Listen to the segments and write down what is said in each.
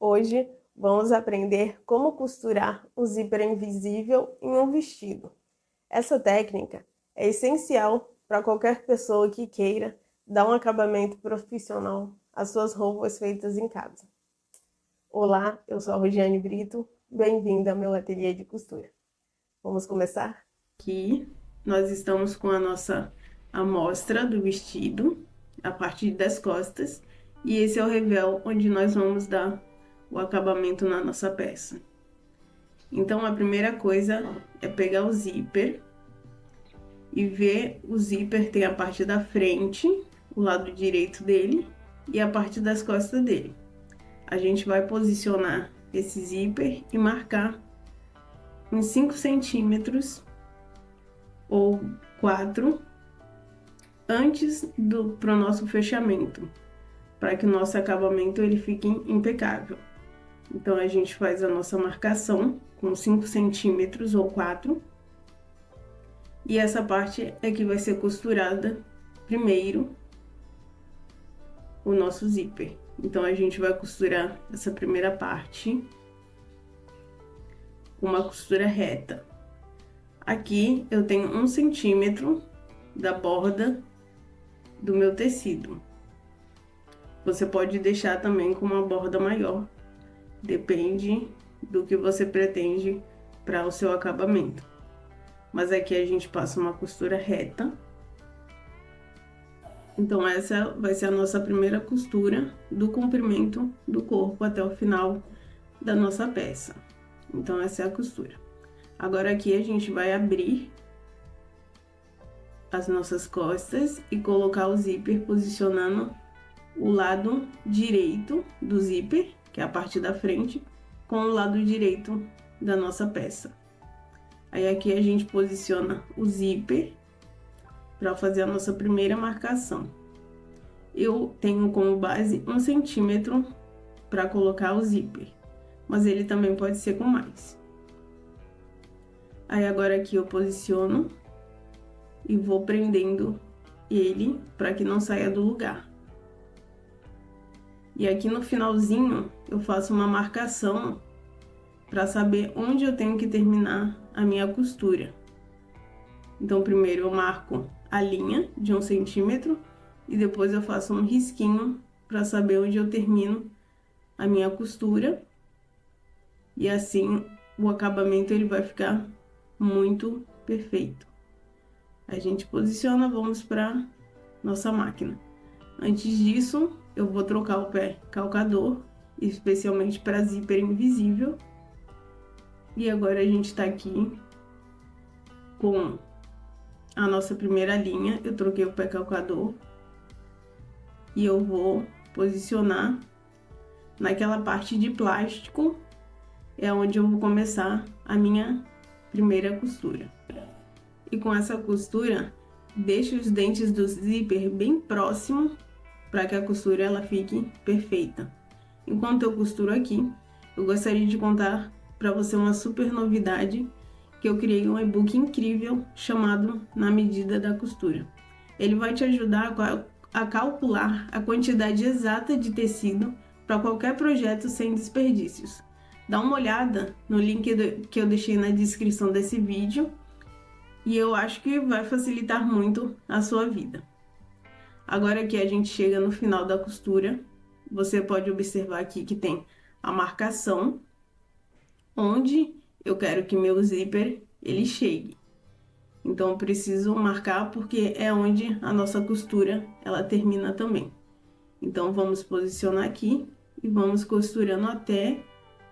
Hoje vamos aprender como costurar um zíper invisível em um vestido. Essa técnica é essencial para qualquer pessoa que queira dar um acabamento profissional às suas roupas feitas em casa. Olá, eu sou a Rosiane Brito, bem-vinda ao meu ateliê de costura. Vamos começar? Aqui nós estamos com a nossa amostra do vestido, a parte das costas, e esse é o revel onde nós vamos dar o acabamento na nossa peça. Então, a primeira coisa é pegar o zíper e ver o zíper tem a parte da frente, o lado direito dele, e a parte das costas dele. A gente vai posicionar esse zíper e marcar uns 5 centímetros ou 4 antes pro nosso fechamento, para que o nosso acabamento ele fique impecável. Então, a gente faz a nossa marcação com 5 centímetros ou 4. E essa parte é que vai ser costurada primeiro o nosso zíper. Então, a gente vai costurar essa primeira parte com uma costura reta. Aqui eu tenho 1 centímetro da borda do meu tecido. Você pode deixar também com uma borda maior. Depende do que você pretende para o seu acabamento. Mas aqui a gente passa uma costura reta. Então, essa vai ser a nossa primeira costura do comprimento do corpo até o final da nossa peça. Então, essa é a costura. Agora, aqui a gente vai abrir as nossas costas e colocar o zíper posicionando o lado direito do zíper, que é a parte da frente, com o lado direito da nossa peça. Aí aqui a gente posiciona o zíper para fazer a nossa primeira marcação. Eu tenho como base 1 centímetro para colocar o zíper, mas ele também pode ser com mais. Aí agora aqui eu posiciono e vou prendendo ele para que não saia do lugar. E aqui no finalzinho eu faço uma marcação para saber onde eu tenho que terminar a minha costura. Então, primeiro eu marco a linha de 1 centímetro e depois eu faço um risquinho para saber onde eu termino a minha costura. E assim o acabamento ele vai ficar muito perfeito. A gente posiciona, vamos para nossa máquina. Antes disso, eu vou trocar o pé calcador, especialmente para zíper invisível. E agora a gente tá aqui com a nossa primeira linha. Eu troquei o pé calcador e eu vou posicionar naquela parte de plástico, é onde eu vou começar a minha primeira costura. E com essa costura, deixo os dentes do zíper bem próximo para que a costura ela fique perfeita. Enquanto eu costuro aqui, eu gostaria de contar para você uma super novidade, que eu criei um e-book incrível chamado Na Medida da Costura. Ele vai te ajudar a calcular a quantidade exata de tecido para qualquer projeto sem desperdícios. Dá uma olhada no link que eu deixei na descrição desse vídeo e eu acho que vai facilitar muito a sua vida. Agora que a gente chega no final da costura, você pode observar aqui que tem a marcação onde eu quero que meu zíper ele chegue. Então eu preciso marcar porque é onde a nossa costura ela termina também. Então vamos posicionar aqui e vamos costurando até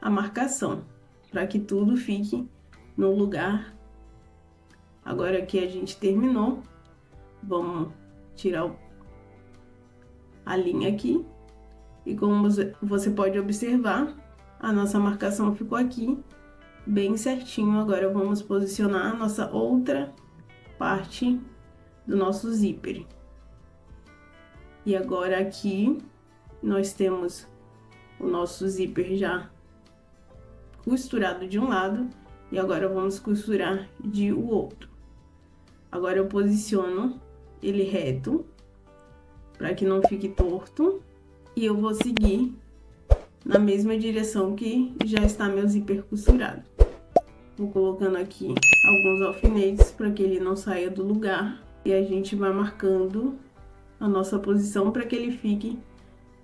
a marcação, para que tudo fique no lugar. Agora que a gente terminou, vamos tirar a linha aqui. E como você pode observar, a nossa marcação ficou aqui bem certinho. Agora vamos posicionar a nossa outra parte do nosso zíper. E agora aqui nós temos o nosso zíper já costurado de um lado e agora vamos costurar de o outro. Agora eu posiciono ele reto para que não fique torto e eu vou seguir na mesma direção que já está meu zíper costurado. Vou colocando aqui alguns alfinetes para que ele não saia do lugar e a gente vai marcando a nossa posição para que ele fique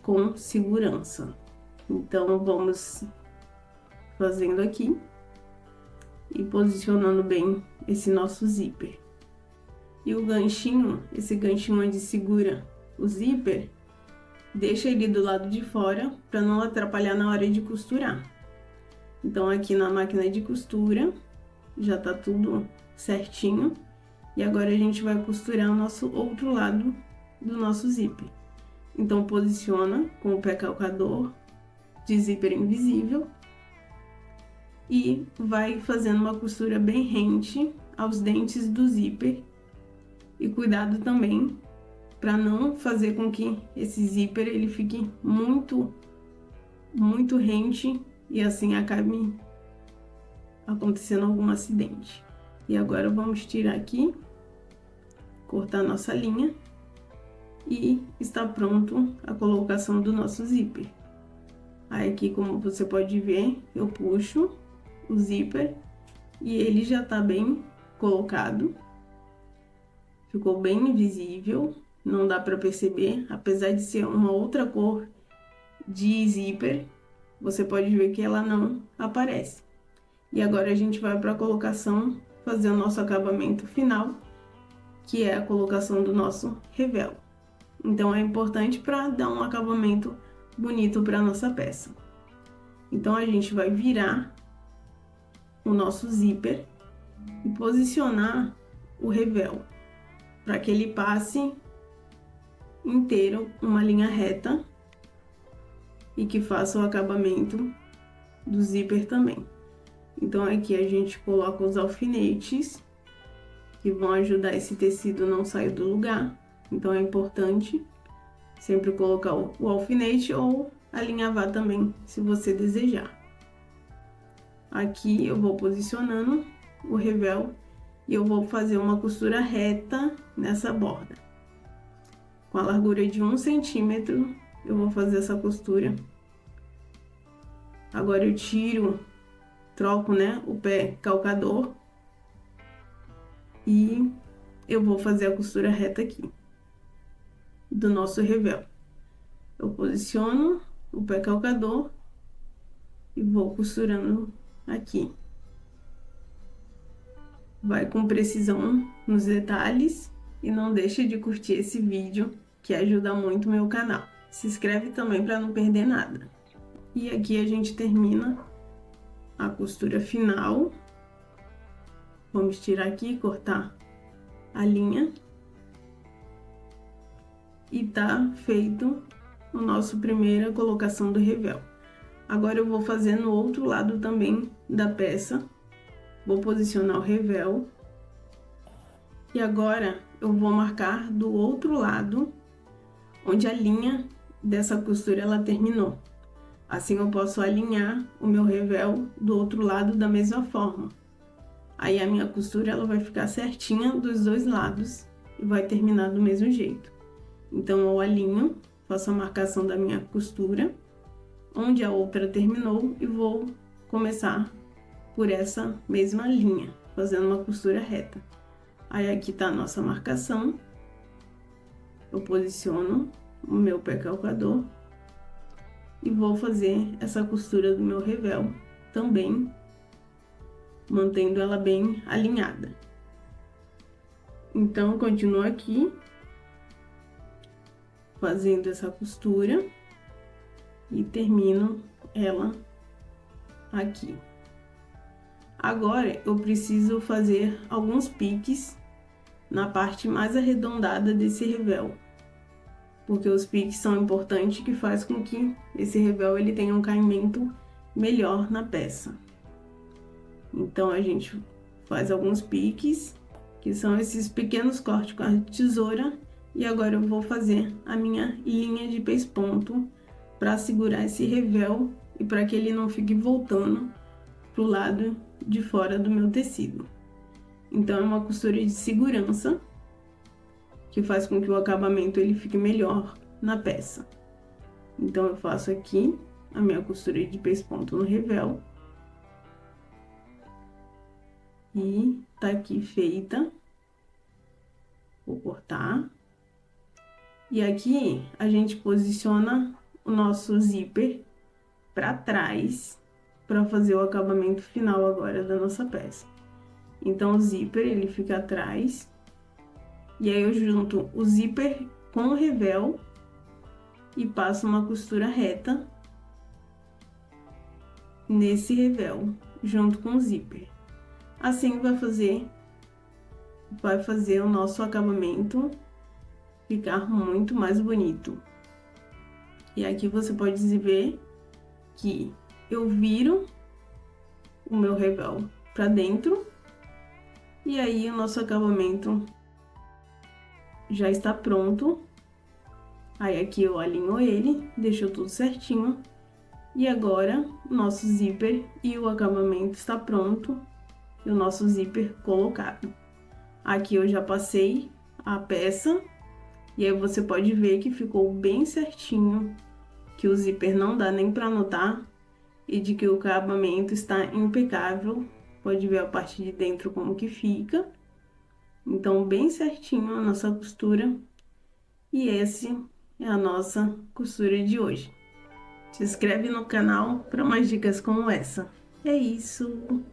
com segurança. Então, vamos fazendo aqui e posicionando bem esse nosso zíper. E o ganchinho, esse ganchinho onde segura o zíper, deixa ele do lado de fora para não atrapalhar na hora de costurar. Então, aqui na máquina de costura, já tá tudo certinho. E agora a gente vai costurar o nosso outro lado do nosso zíper. Então, posiciona com o pé calcador de zíper invisível e vai fazendo uma costura bem rente aos dentes do zíper. E cuidado também para não fazer com que esse zíper ele fique muito rente e assim acabe acontecendo algum acidente. E agora vamos tirar aqui, cortar nossa linha e está pronto a colocação do nosso zíper. Aí aqui, como você pode ver, eu puxo o zíper e ele já tá bem colocado. Ficou bem visível, não dá para perceber, apesar de ser uma outra cor de zíper, você pode ver que ela não aparece. E agora a gente vai para a colocação, fazer o nosso acabamento final, que é a colocação do nosso revelo. Então é importante para dar um acabamento bonito para nossa peça. Então a gente vai virar o nosso zíper e posicionar o revelo para que ele passe inteiro uma linha reta e que faça o acabamento do zíper também. Então aqui a gente coloca os alfinetes que vão ajudar esse tecido não sair do lugar. Então é importante sempre colocar o alfinete ou alinhavar também, se você desejar. Aqui eu vou posicionando o revelo e eu vou fazer uma costura reta nessa borda. Com a largura de 1 centímetro, eu vou fazer essa costura. Agora eu troco, né, o pé calcador e eu vou fazer a costura reta aqui do nosso revelo. Eu posiciono o pé calcador e vou costurando aqui. Vai com precisão nos detalhes e não deixe de curtir esse vídeo, que ajuda muito o meu canal. Se inscreve também para não perder nada. E aqui a gente termina a costura final. Vamos tirar aqui e cortar a linha. E tá feito o nosso primeira colocação do revelo. Agora eu vou fazer no outro lado também da peça. Vou posicionar o revelo. E agora eu vou marcar do outro lado, onde a linha dessa costura ela terminou. Assim eu posso alinhar o meu revelo do outro lado da mesma forma. Aí a minha costura ela vai ficar certinha dos dois lados e vai terminar do mesmo jeito. Então eu alinho, faço a marcação da minha costura, onde a outra terminou e vou começar por essa mesma linha, fazendo uma costura reta. Aí aqui tá a nossa marcação, eu posiciono o meu pé calcador e vou fazer essa costura do meu revelo também, mantendo ela bem alinhada. Então, continuo aqui, fazendo essa costura e termino ela aqui. Agora, eu preciso fazer alguns piques na parte mais arredondada desse revelo, porque os piques são importantes, que faz com que esse revelo ele tenha um caimento melhor na peça. Então, a gente faz alguns piques, que são esses pequenos cortes com a tesoura, e agora eu vou fazer a minha linha de pesponto para segurar esse revelo e para que ele não fique voltando pro lado de fora do meu tecido. Então é uma costura de segurança que faz com que o acabamento ele fique melhor na peça. Então eu faço aqui a minha costura de pesponto no revel. E tá aqui feita. Vou cortar. E aqui a gente posiciona o nosso zíper para trás para fazer o acabamento final agora da nossa peça. Então o zíper ele fica atrás e aí eu junto o zíper com o revel e passo uma costura reta nesse revel junto com o zíper. Assim vai fazer o nosso acabamento ficar muito mais bonito. E aqui você pode ver que eu viro o meu revel para dentro e aí o nosso acabamento já está pronto. Aí aqui eu alinho ele, deixo tudo certinho. E agora o nosso zíper e o acabamento está pronto e o nosso zíper colocado. Aqui eu já passei a peça e aí você pode ver que ficou bem certinho, que o zíper não dá nem para notar e de que o acabamento está impecável. Pode ver a parte de dentro como que fica. Então, bem certinho a nossa costura. E esse é a nossa costura de hoje. Se inscreve no canal para mais dicas como essa. É isso!